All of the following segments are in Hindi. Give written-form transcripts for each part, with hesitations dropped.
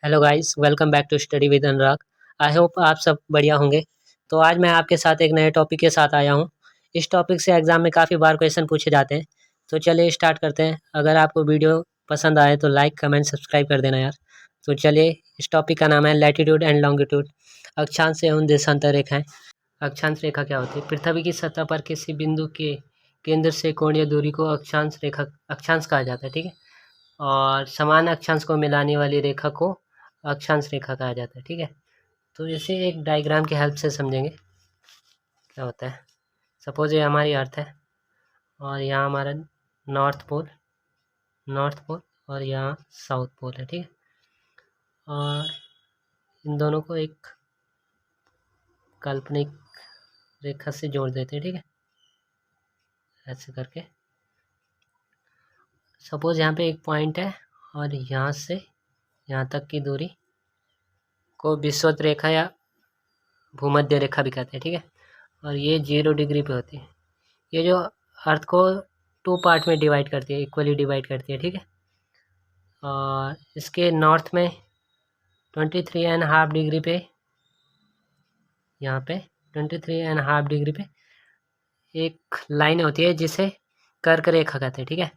Hello guys, welcome back to study with Anurag. I hope आप सब बढ़िया होंगे। तो आज मैं आपके साथ एक नए टॉपिक के साथ आया हूँ। इस टॉपिक से एग्ज़ाम में काफ़ी बार क्वेश्चन पूछे जाते हैं। तो चलिए स्टार्ट करते हैं। अगर आपको वीडियो पसंद आए तो लाइक कमेंट सब्सक्राइब कर देना यार। तो चलिए, इस टॉपिक का नाम है लैटिट्यूड एंड लॉन्गिट्यूड, अक्षांश एवं देशांतर रेखाएं। अक्षांश रेखा क्या होती है? पृथ्वी की सतह पर किसी बिंदु के केंद्र से कोणीय दूरी को अक्षांश कहा जाता है, ठीक है। और समान अक्षांश को मिलाने वाली रेखा को अक्षांश रेखा कहा जाता है, ठीक है। तो इसे एक डायग्राम की हेल्प से समझेंगे क्या होता है। सपोज ये हमारी अर्थ है और यहाँ हमारा नॉर्थ पोल और यहाँ साउथ पोल है, ठीक है। और इन दोनों को एक काल्पनिक रेखा से जोड़ देते हैं, ठीक है, ऐसे करके। सपोज यहाँ पे एक पॉइंट है और यहाँ से यहाँ तक की दूरी को विषुवत रेखा या भूमध्य रेखा भी कहते हैं, ठीक है। और ये 0 डिग्री पे होती है। ये जो अर्थ को 2 पार्ट में डिवाइड करती है, इक्वली डिवाइड करती है, ठीक है। और इसके नॉर्थ में 23.5 डिग्री पे, यहाँ पे 23.5 डिग्री पे एक लाइन होती है जिसे कर्क रेखा कहते हैं, ठीक है।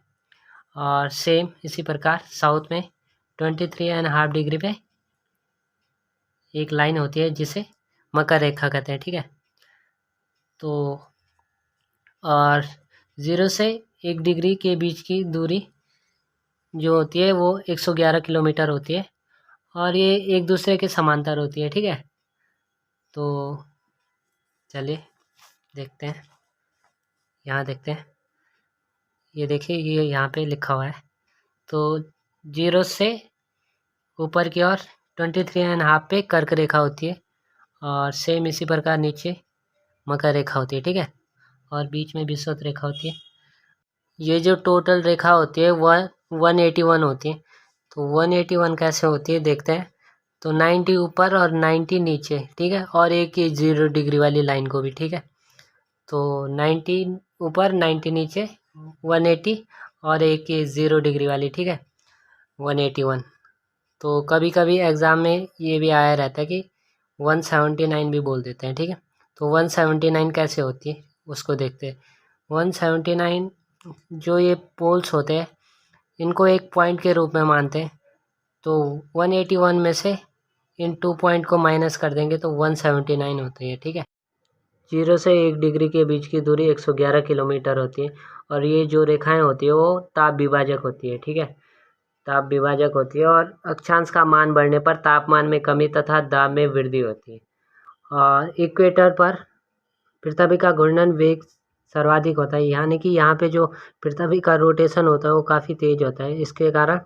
और सेम इसी प्रकार साउथ में 23.5 डिग्री पे एक लाइन होती है जिसे मकर रेखा कहते हैं, ठीक है। तो और 0 से 1 डिग्री के बीच की दूरी जो होती है वो 111 किलोमीटर होती है और ये एक दूसरे के समांतर होती है, ठीक है। तो चलिए देखते हैं, यहाँ देखते हैं। ये देखिए, ये यहाँ पे लिखा हुआ है। तो 0 से ऊपर की ओर 23.5 पे कर्क रेखा होती है और सेम इसी प्रकार नीचे मकर रेखा होती है, ठीक है। और बीच में विषुवत रेखा होती है। ये जो टोटल रेखा होती है वह 181 होती है। तो 181 कैसे होती है देखते हैं। तो 90 ऊपर और 90 नीचे, ठीक है। और एक ये 0 डिग्री वाली लाइन को भी, ठीक है। तो 90 ऊपर 90 नीचे 180 और एक ये 0 डिग्री वाली, ठीक है, 181। तो कभी कभी एग्ज़ाम में ये भी आया रहता है कि 179 भी बोल देते हैं, ठीक है। तो 179 कैसे होती है उसको देखते हैं। 179 जो ये पोल्स होते हैं इनको एक पॉइंट के रूप में मानते हैं। तो 181 में से इन 2 पॉइंट को माइनस कर देंगे तो 179 होती है, ठीक है। 0 से 1 डिग्री के बीच की दूरी 111 किलोमीटर होती है और ये जो रेखाएं होती है वो ताप विभाजक होती है, ठीक है। ताप विभाजक होती है और अक्षांश का मान बढ़ने पर तापमान में कमी तथा दाब में वृद्धि होती है। और इक्वेटर पर पृथ्वी का घूर्णन वेग सर्वाधिक होता है, यानी कि यहाँ पे जो पृथ्वी का रोटेशन होता है वो काफ़ी तेज होता है। इसके कारण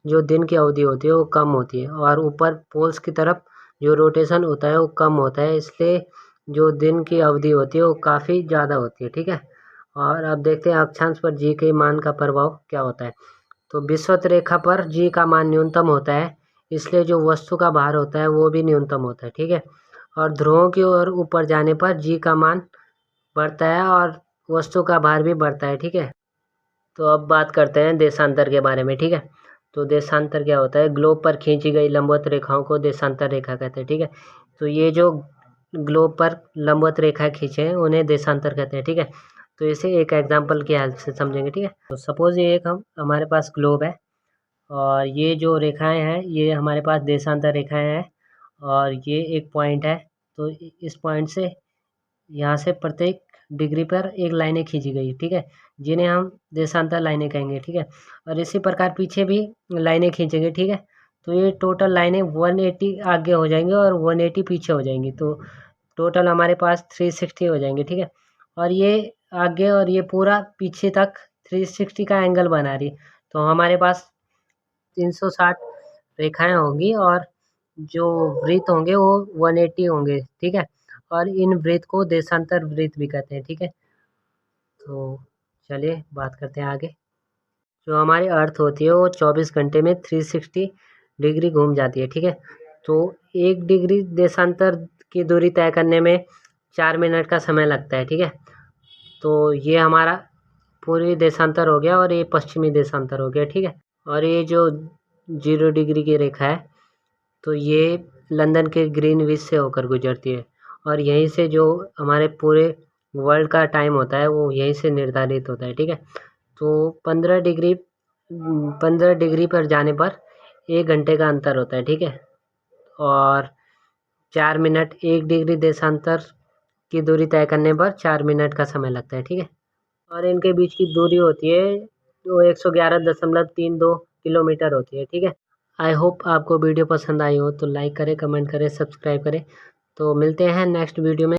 जो दिन की अवधि होती है वो कम होती है और ऊपर पोल्स की तरफ जो रोटेशन होता है वो कम होता है, इसलिए जो दिन की अवधि होती है वो काफ़ी ज़्यादा होती है, ठीक है। और अब देखते हैं अक्षांश पर जी के मान का प्रभाव क्या होता है। तो विषुवत रेखा पर जी का मान न्यूनतम होता है, इसलिए जो वस्तु का भार होता है वो भी न्यूनतम होता है, ठीक है। और ध्रुवों की ओर ऊपर जाने पर जी का मान बढ़ता है और वस्तु का भार भी बढ़ता है, ठीक है। तो अब बात करते हैं देशांतर के बारे में, ठीक है। तो देशांतर क्या होता है? ग्लोब पर खींची गई लंबवत रेखाओं को देशांतर रेखा कहते हैं, ठीक है। तो ये जो ग्लोब पर लंबवत रेखाएं खींचे हैं उन्हें देशांतर कहते हैं, ठीक है। तो इसे एक एग्जाम्पल की हेल्प से समझेंगे, ठीक है। तो सपोज ये एक हमारे पास ग्लोब है और ये जो रेखाएं हैं ये हमारे पास देशांतर रेखाएं हैं और ये एक पॉइंट है। तो इस पॉइंट से यहाँ से प्रत्येक डिग्री पर एक लाइनें खींची गई, ठीक है, जिन्हें हम देशांतर लाइनें कहेंगे, ठीक है। और इसी प्रकार पीछे भी लाइनें खींचेंगे, ठीक है। तो ये टोटल लाइनें 180 आगे हो जाएंगी और 180 पीछे हो जाएंगी। तो टोटल हमारे पास 360 हो जाएंगे, ठीक है। और ये आगे और ये पूरा पीछे तक 360 का एंगल बना रही। तो हमारे पास 360 रेखाएं होंगी और जो वृत्त होंगे वो 180 होंगे, ठीक है। और इन वृत्त को देशांतर वृत्त भी कहते हैं, ठीक है। तो चलिए बात करते हैं आगे। जो हमारी अर्थ होती है वो 24 घंटे में 360 डिग्री घूम जाती है, ठीक है। तो 1 डिग्री देशांतर की दूरी तय करने में 4 मिनट का समय लगता है, ठीक है। तो ये हमारा पूर्वी देशांतर हो गया और ये पश्चिमी देशांतर हो गया, ठीक है। और ये जो 0 डिग्री की रेखा है तो ये लंदन के ग्रीनविच से होकर गुजरती है और यहीं से जो हमारे पूरे वर्ल्ड का टाइम होता है वो यहीं से निर्धारित होता है, ठीक है। तो 15 डिग्री पर जाने पर 1 घंटे का अंतर होता है, ठीक है। और 4 मिनट 1 डिग्री देशांतर की दूरी तय करने पर 4 मिनट का समय लगता है, ठीक है। और इनके बीच की दूरी होती है वो 111.32 किलोमीटर होती है, ठीक है। आई होप आपको वीडियो पसंद आई हो तो लाइक करें, कमेंट करें, सब्सक्राइब करें। तो मिलते हैं नेक्स्ट वीडियो में।